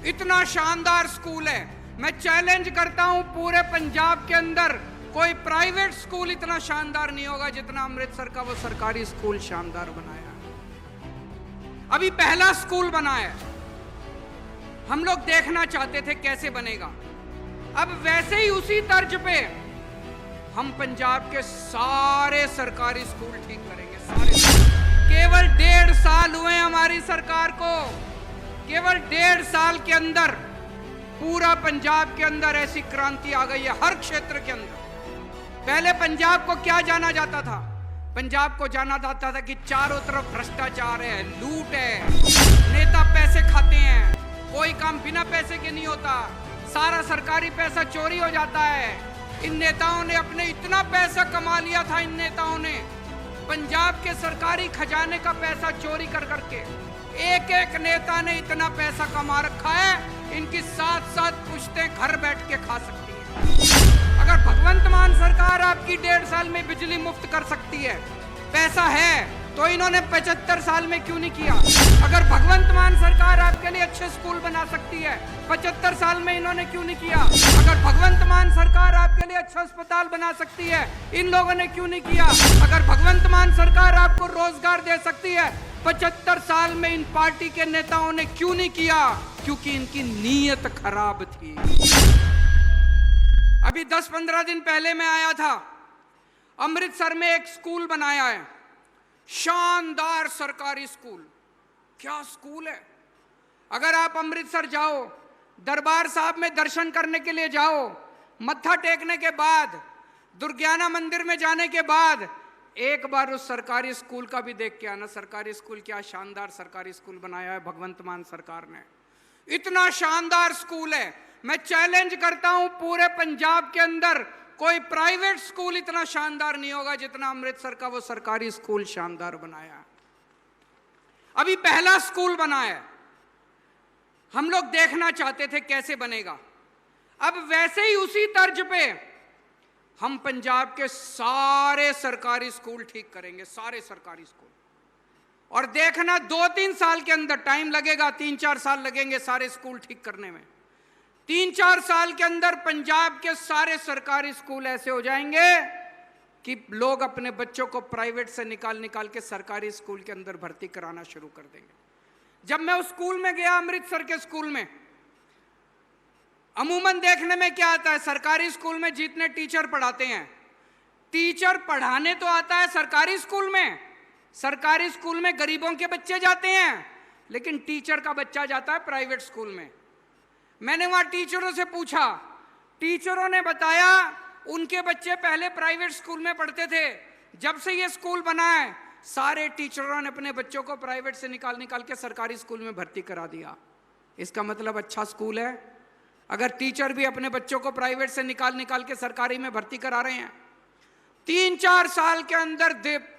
इतना शानदार स्कूल है। मैं चैलेंज करता हूं पूरे पंजाब के अंदर कोई प्राइवेट स्कूल इतना शानदार नहीं होगा जितना अमृतसर का वो सरकारी स्कूल शानदार बनाया। अभी पहला स्कूल बना है, हम लोग देखना चाहते थे कैसे बनेगा। अब वैसे ही उसी तर्ज पे हम पंजाब के सारे सरकारी स्कूल ठीक करेंगे, सारे। केवल 1.5 साल हुए हमारी सरकार को, केवल 1.5 साल के अंदर पूरा पंजाब के अंदर ऐसी क्रांति आ गई है हर क्षेत्र के अंदर। पहले पंजाब को क्या जाना जाता था? पंजाब को जाना जाता था कि चारों तरफ भ्रष्टाचार है, लूट है, नेता पैसे खाते हैं, कोई काम बिना पैसे के नहीं होता, सारा सरकारी पैसा चोरी हो जाता है। इन नेताओं ने अपने इतना पैसा कमा लिया था, इन नेताओं ने पंजाब के सरकारी खजाने का पैसा चोरी कर करके एक एक नेता ने इतना पैसा कमा रखा है, इनकी 7-7 पुश्तें घर बैठ के खा सकती है। अगर भगवंत मान सरकार आपकी 1.5 साल में बिजली मुफ्त कर सकती है, पैसा है, तो इन्होंने 75 साल में क्यों नहीं किया? अगर भगवंत मान सरकार आपके लिए अच्छे स्कूल बना सकती है, 75 साल में इन्होंने क्यों नहीं किया? अगर भगवंत मान सरकार आपके लिए अच्छा अस्पताल बना सकती है, इन लोगों ने क्यों नहीं किया? अगर भगवंत मान सरकार आपको रोजगार दे सकती है, 75 साल में इन पार्टी के नेताओं ने क्यों नहीं किया? क्योंकि इनकी नीयत खराब थी। अभी 10-15 दिन पहले मैं आया था, अमृतसर में एक स्कूल बनाया है, शानदार सरकारी स्कूल। क्या स्कूल है! अगर आप अमृतसर जाओ, दरबार साहब में दर्शन करने के लिए जाओ, मत्था टेकने के बाद, दुर्गियाना मंदिर में जाने के बाद एक बार उस सरकारी स्कूल का भी देख के आना। सरकारी स्कूल, क्या शानदार सरकारी स्कूल बनाया है भगवंत मान सरकार ने। इतना शानदार स्कूल है। मैं चैलेंज करता हूं पूरे पंजाब के अंदर कोई प्राइवेट स्कूल इतना शानदार नहीं होगा जितना अमृतसर का वो सरकारी स्कूल शानदार बनाया। अभी पहला स्कूल बना है, हम लोग देखना चाहते थे कैसे बनेगा। अब वैसे ही उसी तर्ज पे हम पंजाब के सारे सरकारी स्कूल ठीक करेंगे, सारे सरकारी स्कूल। और देखना 2-3 साल के अंदर, टाइम लगेगा, 3-4 साल लगेंगे सारे स्कूल ठीक करने में। 3-4 साल के अंदर पंजाब के सारे सरकारी स्कूल ऐसे हो जाएंगे कि लोग अपने बच्चों को प्राइवेट से निकाल के सरकारी स्कूल के अंदर भर्ती कराना शुरू कर देंगे। जब मैं उस स्कूल में गया, अमृतसर के स्कूल में, अमूमन देखने में क्या आता है, सरकारी स्कूल में जितने टीचर पढ़ाते हैं, टीचर पढ़ाने तो आता है सरकारी स्कूल में। सरकारी स्कूल में गरीबों के बच्चे जाते हैं, लेकिन टीचर का बच्चा जाता है प्राइवेट स्कूल में। मैंने वहां टीचरों से पूछा, टीचरों ने बताया उनके बच्चे पहले प्राइवेट स्कूल में पढ़ते थे, जब से ये स्कूल बना है सारे टीचरों ने अपने बच्चों को प्राइवेट से निकाल के सरकारी स्कूल में भर्ती करा दिया। इसका मतलब अच्छा स्कूल है। अगर टीचर भी अपने बच्चों को प्राइवेट से निकाल के सरकारी में भर्ती करा रहे हैं, 3-4 साल के अंदर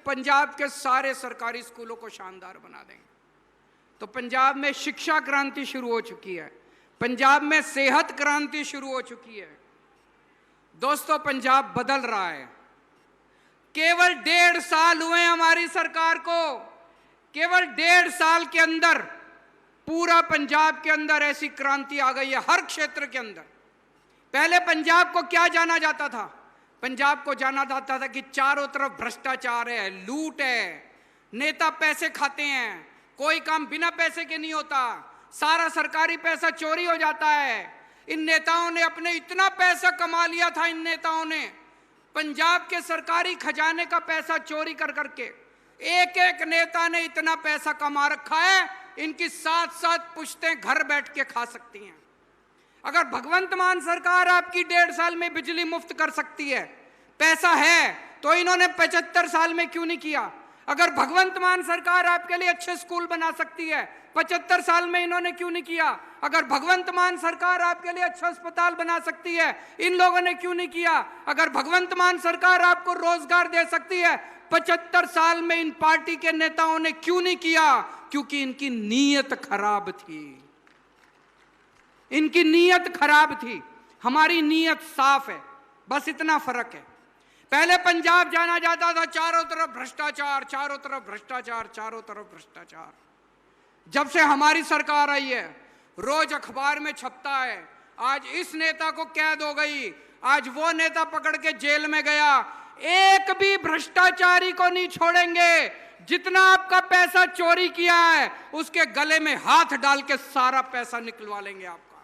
पंजाब के सारे सरकारी स्कूलों को शानदार बना देंगे। तो पंजाब में शिक्षा क्रांति शुरू हो चुकी है, पंजाब में सेहत क्रांति शुरू हो चुकी है। दोस्तों, पंजाब बदल रहा है। केवल 1.5 साल हुए हमारी सरकार को, केवल 1.5 साल के अंदर पूरा पंजाब के अंदर ऐसी क्रांति आ गई है हर क्षेत्र के अंदर। पहले पंजाब को क्या जाना जाता था? पंजाब को जाना जाता था कि चारों तरफ भ्रष्टाचार है, लूट है, नेता पैसे खाते हैं, कोई काम बिना पैसे के नहीं होता, सारा सरकारी पैसा चोरी हो जाता है। इन नेताओं ने अपने इतना पैसा कमा लिया था, इन नेताओं ने पंजाब के सरकारी खजाने का पैसा चोरी कर करके एक एक नेता ने इतना पैसा कमा रखा है, इनकी 7-7 पुश्तें घर बैठ के खा सकती हैं। अगर भगवंत मान सरकार आपकी 1.5 साल में बिजली मुफ्त कर सकती है, पैसा है, तो इन्होंने 75 साल में क्यों नहीं किया? अगर भगवंत मान सरकार आपके लिए अच्छे स्कूल बना सकती है, 75 साल में इन्होंने क्यों नहीं किया? अगर भगवंत मान सरकार आपके लिए अच्छा अस्पताल बना सकती है, इन लोगों ने क्यों नहीं किया? अगर भगवंत मान सरकार आपको रोजगार दे सकती है, 75 साल में इन पार्टी के नेताओं ने क्यों नहीं किया? क्योंकि इनकी नीयत खराब थी। इनकी नीयत खराब थी, हमारी नीयत साफ है, बस इतना फर्क है। पहले पंजाब जाना जाता था चारों तरफ भ्रष्टाचार, चारों तरफ भ्रष्टाचार, चारों तरफ भ्रष्टाचार। जब से हमारी सरकार आई है, रोज अखबार में छपता है। आज इस नेता को कैद हो गई, आज वो नेता पकड़ के जेल में गया। एक भी भ्रष्टाचारी को नहीं छोड़ेंगे। जितना आपका पैसा चोरी किया है उसके गले में हाथ डाल के सारा पैसा निकलवा लेंगे आपका।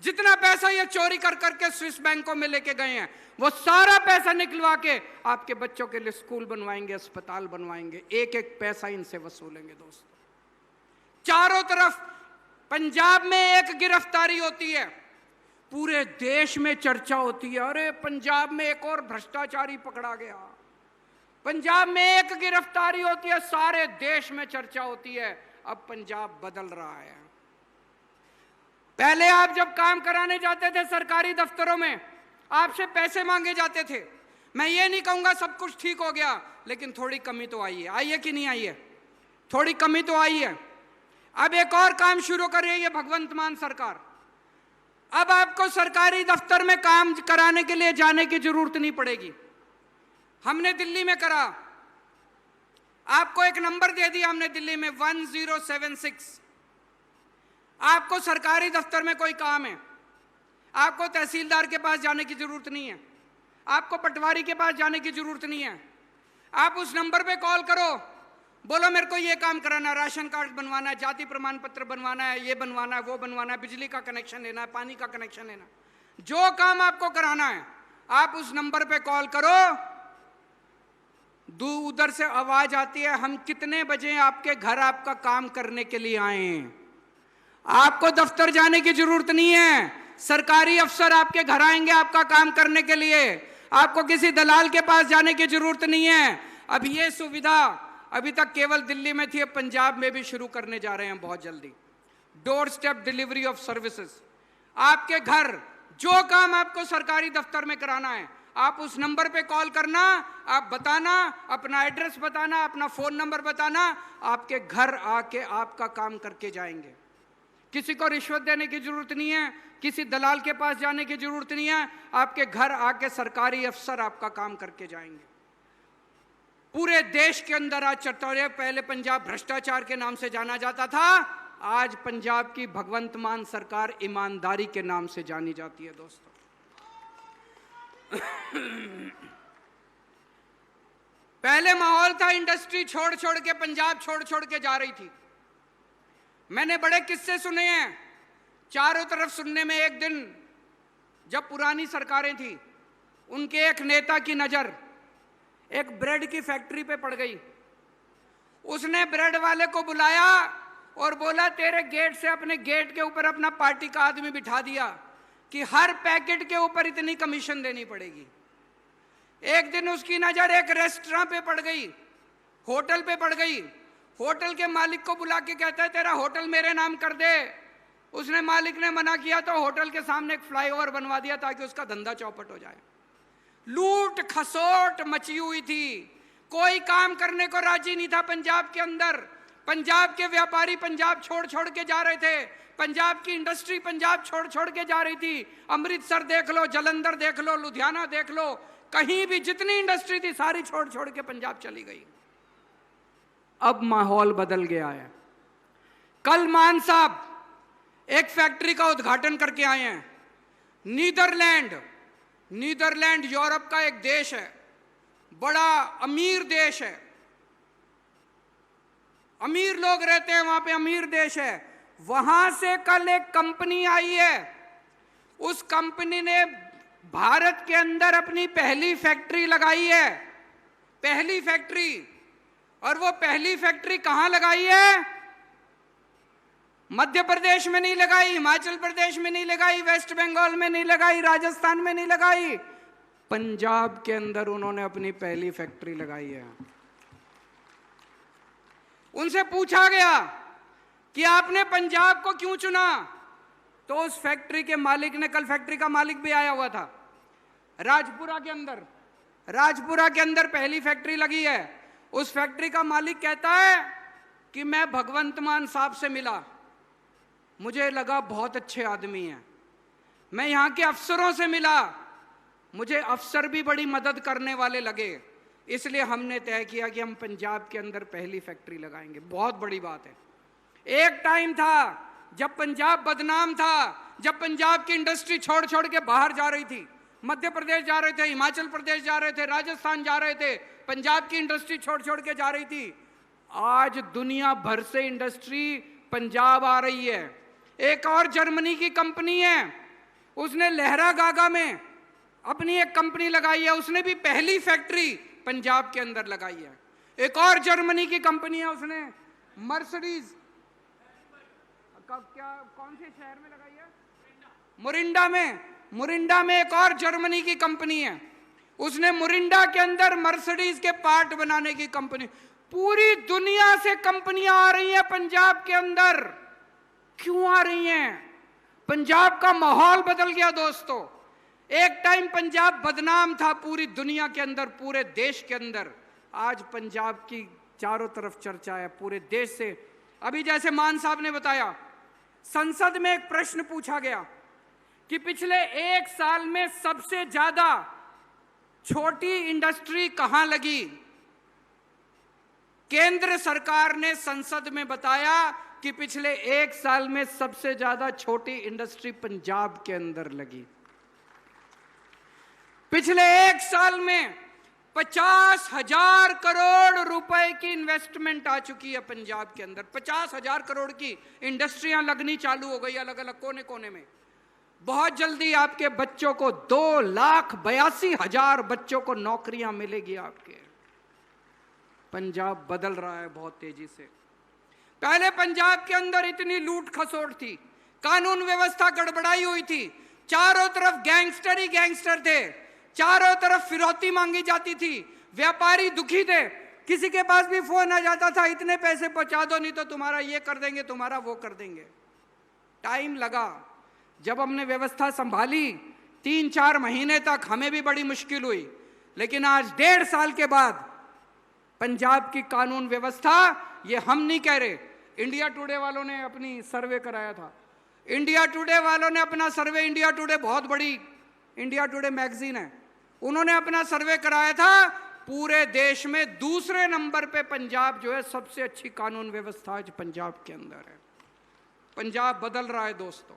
जितना पैसा ये चोरी कर करके स्विस बैंकों में लेके गए हैं वो सारा पैसा निकलवा के आपके बच्चों के लिए स्कूल बनवाएंगे, अस्पताल बनवाएंगे। एक एक पैसा इनसे वसूलेंगे दोस्तों। चारों तरफ पंजाब में एक गिरफ्तारी होती है, पूरे देश में चर्चा होती है, अरे पंजाब में एक और भ्रष्टाचारी पकड़ा गया। पंजाब में एक गिरफ्तारी होती है, सारे देश में चर्चा होती है। अब पंजाब बदल रहा है। पहले आप जब काम कराने जाते थे सरकारी दफ्तरों में, आपसे पैसे मांगे जाते थे। मैं ये नहीं कहूंगा सब कुछ ठीक हो गया, लेकिन थोड़ी कमी तो आई है। आई है कि नहीं आई है? थोड़ी कमी तो आई है। अब एक और काम शुरू कर रही है भगवंत मान सरकार। अब आपको सरकारी दफ्तर में काम कराने के लिए जाने की जरूरत नहीं पड़ेगी। हमने दिल्ली में करा, आपको एक नंबर दे दिया हमने दिल्ली में 1076। आपको सरकारी दफ्तर में कोई काम है, आपको तहसीलदार के पास जाने की जरूरत नहीं है, आपको पटवारी के पास जाने की जरूरत नहीं है। आप उस नंबर पे कॉल करो, बोलो मेरे को ये काम कराना है, राशन कार्ड बनवाना है, जाति प्रमाण पत्र बनवाना है, ये बनवाना है, वो बनवाना है, बिजली का कनेक्शन लेना है, पानी का कनेक्शन लेना, जो काम आपको कराना है आप उस नंबर पे कॉल करो। उधर से आवाज आती है, हम कितने बजे आपके घर आपका काम करने के लिए आए हैं। आपको दफ्तर जाने की जरूरत नहीं है, सरकारी अफसर आपके घर आएंगे आपका काम करने के लिए। आपको किसी दलाल के पास जाने की जरूरत नहीं है। अब ये सुविधा अभी तक केवल दिल्ली में थी, अब पंजाब में भी शुरू करने जा रहे हैं बहुत जल्दी। Door step delivery of services. आपके घर जो काम आपको सरकारी दफ्तर में कराना है, आप उस नंबर पे कॉल करना, आप बताना, अपना एड्रेस बताना, अपना फोन नंबर बताना, आपके घर आके आपका काम करके जाएंगे। किसी को रिश्वत देने की जरूरत नहीं है, किसी दलाल के पास जाने की जरूरत नहीं है। आपके घर आके सरकारी अफसर आपका काम करके जाएंगे। पूरे देश के अंदर आज चर्चा, पहले पंजाब भ्रष्टाचार के नाम से जाना जाता था, आज पंजाब की भगवंत मान सरकार ईमानदारी के नाम से जानी जाती है दोस्तों। पहले माहौल था इंडस्ट्री छोड़ छोड़ के पंजाब छोड़ छोड़ के जा रही थी। मैंने बड़े किस्से सुने हैं चारों तरफ सुनने में। एक दिन जब पुरानी सरकारें थी, उनके एक नेता की नजर एक ब्रेड की फैक्ट्री पे पड़ गई। उसने ब्रेड वाले को बुलाया और बोला, तेरे गेट से अपने गेट के ऊपर अपना पार्टी का आदमी बिठा दिया कि हर पैकेट के ऊपर इतनी कमीशन देनी पड़ेगी। एक दिन उसकी नजर एक रेस्टोरेंट पे पड़ गई, होटल पे पड़ गई। होटल के मालिक को बुला के कहता है, तेरा होटल मेरे नाम कर दे। उसने मालिक ने मना किया तो होटल के सामने एक फ्लाईओवर बनवा दिया ताकि उसका धंधा चौपट हो जाए। लूट खसोट मची हुई थी, कोई काम करने को राजी नहीं था पंजाब के अंदर। पंजाब के व्यापारी पंजाब छोड़ छोड़ के जा रहे थे, पंजाब की इंडस्ट्री पंजाब छोड़ छोड़ के जा रही थी। अमृतसर देख लो, जलंधर देख लो, लुधियाना देख लो, कहीं भी जितनी इंडस्ट्री थी सारी छोड़ छोड़ के पंजाब चली गई। अब माहौल बदल गया है। कल मान साहब एक फैक्ट्री का उद्घाटन करके आए हैं। नीदरलैंड यूरोप का एक देश है, बड़ा अमीर देश है, अमीर लोग रहते हैं वहां पे, अमीर देश है। वहां से कल एक कंपनी आई है, उस कंपनी ने भारत के अंदर अपनी पहली फैक्ट्री लगाई है, पहली फैक्ट्री। और वो पहली फैक्ट्री कहां लगाई है? मध्य प्रदेश में नहीं लगाई, हिमाचल प्रदेश में नहीं लगाई, वेस्ट बंगाल में नहीं लगाई, राजस्थान में नहीं लगाई, पंजाब के अंदर उन्होंने अपनी पहली फैक्ट्री लगाई है। उनसे पूछा गया कि आपने पंजाब को क्यों चुना, तो उस फैक्ट्री के मालिक ने, कल फैक्ट्री का मालिक भी आया हुआ था, राजपुरा के अंदर पहली फैक्ट्री लगी है। उस फैक्ट्री का मालिक कहता है कि मैं भगवंत मान साहब से मिला, मुझे लगा बहुत अच्छे आदमी हैं। मैं यहाँ के अफसरों से मिला, मुझे अफसर भी बड़ी मदद करने वाले लगे, इसलिए हमने तय किया कि हम पंजाब के अंदर पहली फैक्ट्री लगाएंगे। बहुत बड़ी बात है। एक टाइम था जब पंजाब बदनाम था, जब पंजाब की इंडस्ट्री छोड़ छोड़ के बाहर जा रही थी, मध्य प्रदेश जा रहे थे, हिमाचल प्रदेश जा रहे थे, राजस्थान जा रहे थे, पंजाब की इंडस्ट्री छोड़ छोड़ के जा रही थी। आज दुनिया भर से इंडस्ट्री पंजाब आ रही है। एक और जर्मनी की कंपनी है, उसने लहरागागा में अपनी एक कंपनी लगाई है, उसने भी पहली फैक्ट्री पंजाब के अंदर लगाई है। एक और जर्मनी की कंपनी है, उसने मर्सिडीज कौन से शहर में लगाई है? मुरिंडा में एक और जर्मनी की कंपनी है, उसने मुरिंडा के अंदर मर्सिडीज के पार्ट बनाने की कंपनी। पूरी दुनिया से कंपनियां आ रही हैं पंजाब के अंदर। क्यों आ रही हैं? पंजाब का माहौल बदल गया दोस्तों। एक टाइम पंजाब बदनाम था पूरी दुनिया के अंदर, पूरे देश के अंदर। आज पंजाब की चारों तरफ चर्चा है पूरे देश से। अभी जैसे मान साहब ने बताया, संसद में एक प्रश्न पूछा गया कि पिछले एक साल में सबसे ज्यादा छोटी इंडस्ट्री कहां लगी। केंद्र सरकार ने संसद में बताया कि पिछले एक साल में सबसे ज्यादा छोटी इंडस्ट्री पंजाब के अंदर लगी। पिछले एक साल में 50,000 करोड़ रुपए की इन्वेस्टमेंट आ चुकी है पंजाब के अंदर। 50,000 करोड़ की इंडस्ट्रियां लगनी चालू हो गई अलग अलग कोने कोने में। बहुत जल्दी आपके बच्चों को 2,82,000 बच्चों को नौकरियां मिलेगी आपके। पंजाब बदल रहा है बहुत तेजी से। पहले पंजाब के अंदर इतनी लूट खसोट थी, कानून व्यवस्था गड़बड़ाई हुई थी, चारों तरफ गैंगस्टर ही गैंगस्टर थे, चारों तरफ फिरौती मांगी जाती थी, व्यापारी दुखी थे। किसी के पास भी फोन आ जाता था, इतने पैसे पहुंचा दो नहीं तो तुम्हारा ये कर देंगे, तुम्हारा वो कर देंगे। टाइम लगा। जब हमने व्यवस्था संभाली 3-4 महीने तक हमें भी बड़ी मुश्किल हुई, लेकिन आज 1.5 साल के बाद पंजाब की कानून व्यवस्था, ये हम नहीं कह रहे, इंडिया टुडे वालों ने अपनी सर्वे कराया था। इंडिया टुडे वालों ने अपना सर्वे, इंडिया टुडे बहुत बड़ी इंडिया टुडे मैगजीन है, उन्होंने अपना सर्वे कराया था। पूरे देश में दूसरे नंबर पे पंजाब जो है, सबसे अच्छी कानून व्यवस्था आज पंजाब के अंदर है। पंजाब बदल रहा है दोस्तों।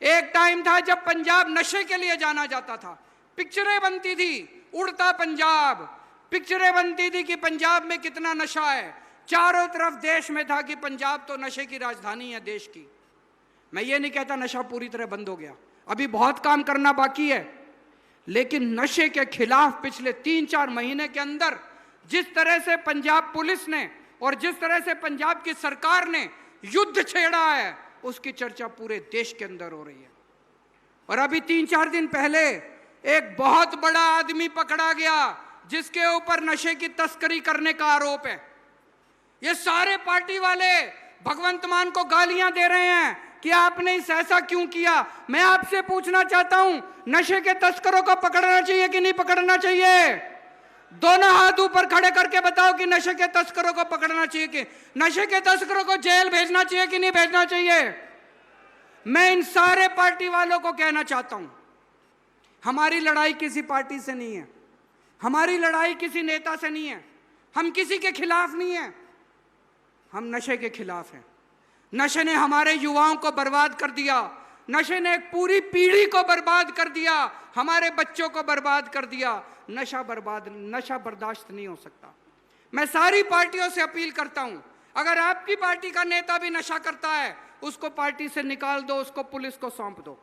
एक टाइम था जब पंजाब नशे के लिए जाना जाता था, पिक्चरें बनती थी उड़ता पंजाब, पिक्चरें बनती थी कि पंजाब में कितना नशा है, चारों तरफ देश में था कि पंजाब तो नशे की राजधानी है देश की। मैं ये नहीं कहता नशा पूरी तरह बंद हो गया, अभी बहुत काम करना बाकी है, लेकिन नशे के खिलाफ पिछले 3-4 महीने के अंदर जिस तरह से पंजाब पुलिस ने और जिस तरह से पंजाब की सरकार ने युद्ध छेड़ा है, उसकी चर्चा पूरे देश के अंदर हो रही है। और अभी 3-4 दिन पहले एक बहुत बड़ा आदमी पकड़ा गया जिसके ऊपर नशे की तस्करी करने का आरोप है। ये सारे पार्टी वाले भगवंत मान को गालियां दे रहे हैं कि आपने इस ऐसा क्यों किया। मैं आपसे पूछना चाहता हूं, नशे के तस्करों को पकड़ना चाहिए कि नहीं पकड़ना चाहिए? दोनों हाथ ऊपर खड़े करके बताओ कि नशे के तस्करों को पकड़ना चाहिए कि नशे के तस्करों को जेल भेजना चाहिए कि नहीं भेजना चाहिए? मैं इन सारे पार्टी वालों को कहना चाहता हूं, हमारी लड़ाई किसी पार्टी से नहीं है, हमारी लड़ाई किसी नेता से नहीं है, हम किसी के खिलाफ नहीं है, हम नशे के खिलाफ हैं। नशे ने हमारे युवाओं को बर्बाद कर दिया, नशे ने एक पूरी पीढ़ी को बर्बाद कर दिया, हमारे बच्चों को बर्बाद कर दिया। नशा बर्दाश्त नहीं हो सकता। मैं सारी पार्टियों से अपील करता हूं, अगर आपकी पार्टी का नेता भी नशा करता है, उसको पार्टी से निकाल दो, उसको पुलिस को सौंप दो।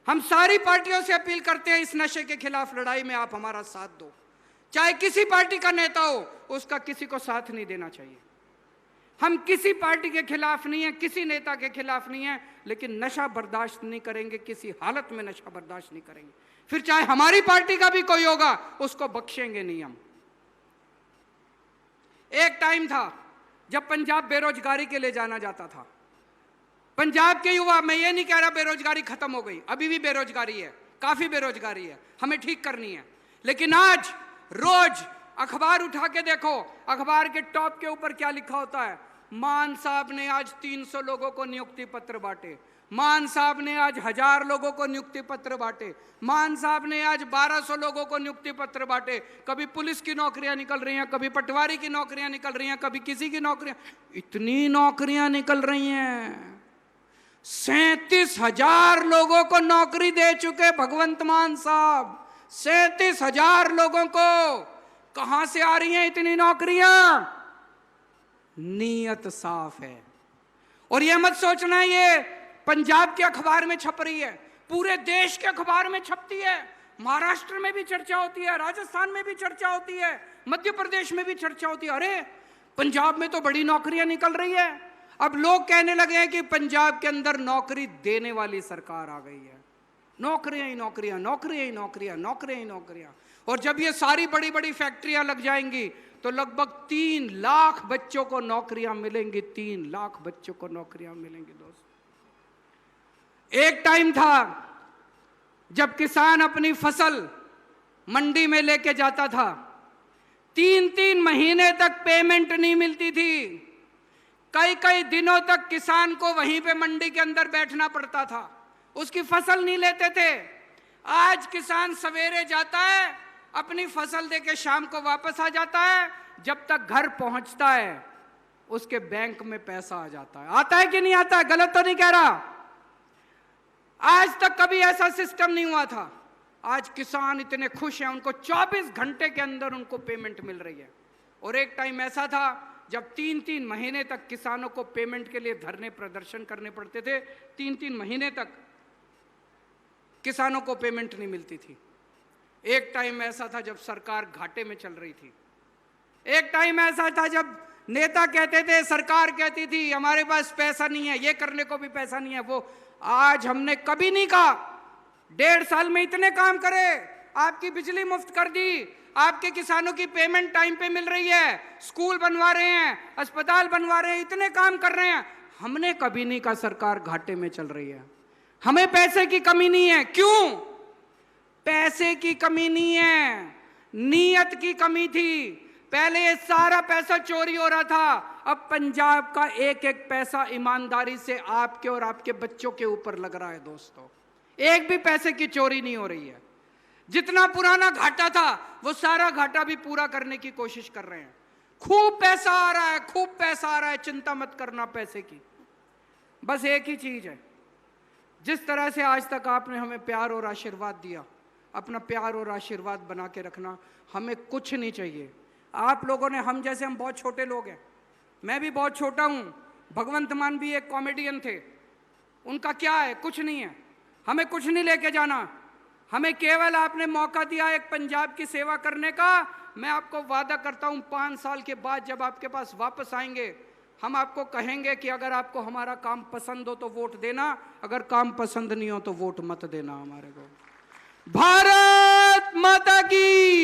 हम सारी पार्टियों से अपील करते हैं, इस नशे के खिलाफ लड़ाई में आप हमारा साथ दो। चाहे किसी पार्टी का नेता हो, उसका किसी को साथ नहीं देना चाहिए। हम किसी पार्टी के खिलाफ नहीं है, किसी नेता के खिलाफ नहीं है, लेकिन नशा बर्दाश्त नहीं करेंगे, किसी हालत में नशा बर्दाश्त नहीं करेंगे। फिर चाहे हमारी पार्टी का भी कोई होगा, उसको बख्शेंगे नहीं हम। एक टाइम था जब पंजाब बेरोजगारी के लिए जाना जाता था। पंजाब के युवा, मैं ये नहीं कह रहा बेरोजगारी खत्म हो गई, अभी भी बेरोजगारी है, काफी बेरोजगारी है, हमें ठीक करनी है। लेकिन आज रोज अखबार उठा के देखो, अखबार के टॉप के ऊपर क्या लिखा होता है? मान साहब ने आज 300 लोगों को नियुक्ति पत्र बांटे, मान साहब ने आज 1000 लोगों को नियुक्ति पत्र बांटे, मान साहब ने आज 1200 लोगों को नियुक्ति पत्र बांटे। कभी पुलिस की नौकरियां निकल रही हैं, कभी पटवारी की नौकरियां निकल रही हैं, कभी किसी की नौकरियां, इतनी नौकरियां निकल रही हैं। 37,000 लोगों को नौकरी दे चुके भगवंत मान साहब। 37,000 लोगों को। कहां से आ रही हैं इतनी नौकरियां? नीयत साफ है। और यह मत सोचना ये पंजाब के अखबार में छप रही है, पूरे देश के अखबार में छपती है। महाराष्ट्र में भी चर्चा होती है, राजस्थान में भी चर्चा होती है, मध्य प्रदेश में भी चर्चा होती है। अरे पंजाब में तो बड़ी नौकरियां निकल रही है। अब लोग कहने लगे हैं कि पंजाब के अंदर नौकरी देने वाली सरकार आ गई है। नौकरियां ही नौकरियां, नौकरियां ही नौकरियां, नौकरियां ही नौकरियां। और जब ये सारी बड़ी बड़ी फैक्ट्रियां लग जाएंगी तो लगभग 3 लाख बच्चों को नौकरियां मिलेंगी। 3 लाख बच्चों को नौकरियां मिलेंगी। दोस्त, एक टाइम था जब किसान अपनी फसल मंडी में लेके जाता था, 3-3 महीने तक पेमेंट नहीं मिलती थी। कई कई दिनों तक किसान को वहीं पे मंडी के अंदर बैठना पड़ता था, उसकी फसल नहीं लेते थे। आज किसान सवेरे जाता है, अपनी फसल देके शाम को वापस आ जाता है। जब तक घर पहुंचता है उसके बैंक में पैसा आ जाता है। आता है कि नहीं आता है? गलत तो नहीं कह रहा? आज तक कभी ऐसा सिस्टम नहीं हुआ था। आज किसान इतने खुश हैं, उनको 24 घंटे के अंदर उनको पेमेंट मिल रही है। और एक टाइम ऐसा था जब 3-3 महीने तक किसानों को पेमेंट के लिए धरने प्रदर्शन करने पड़ते थे। 3-3 महीने तक किसानों को पेमेंट नहीं मिलती थी। एक टाइम ऐसा था जब सरकार घाटे में चल रही थी। एक टाइम ऐसा था जब नेता कहते थे, सरकार कहती थी हमारे पास पैसा नहीं है, ये करने को भी पैसा नहीं है। वो आज हमने कभी नहीं कहा 1.5 साल में इतने काम करे, आपकी बिजली मुफ्त कर दी, आपके किसानों की पेमेंट टाइम पे मिल रही है, स्कूल बनवा रहे हैं, अस्पताल बनवा रहे हैं, इतने काम कर रहे हैं। हमने कभी नहीं कहा सरकार घाटे में चल रही है, हमें पैसे की कमी नहीं है। क्यों? पैसे की कमी नहीं है, नीयत की कमी थी। पहले ये सारा पैसा चोरी हो रहा था, अब पंजाब का एक एक पैसा ईमानदारी से आपके और आपके बच्चों के ऊपर लग रहा है। दोस्तों, एक भी पैसे की चोरी नहीं हो रही है। जितना पुराना घाटा था वो सारा घाटा भी पूरा करने की कोशिश कर रहे हैं। खूब पैसा आ रहा है, खूब पैसा आ रहा है, चिंता मत करना पैसे की। बस एक ही चीज है, जिस तरह से आज तक आपने हमें प्यार और आशीर्वाद दिया, अपना प्यार और आशीर्वाद बना के रखना। हमें कुछ नहीं चाहिए आप लोगों ने। हम जैसे, हम बहुत छोटे लोग हैं, मैं भी बहुत छोटा हूं, भगवंत मान भी एक कॉमेडियन थे, उनका क्या है? कुछ नहीं है। हमें कुछ नहीं लेके जाना, हमें केवल आपने मौका दिया एक पंजाब की सेवा करने का। मैं आपको वादा करता हूं 5 साल के बाद जब आपके पास वापस आएंगे, हम आपको कहेंगे कि अगर आपको हमारा काम पसंद हो तो वोट देना, अगर काम पसंद नहीं हो तो वोट मत देना हमारे को। भारत माता की।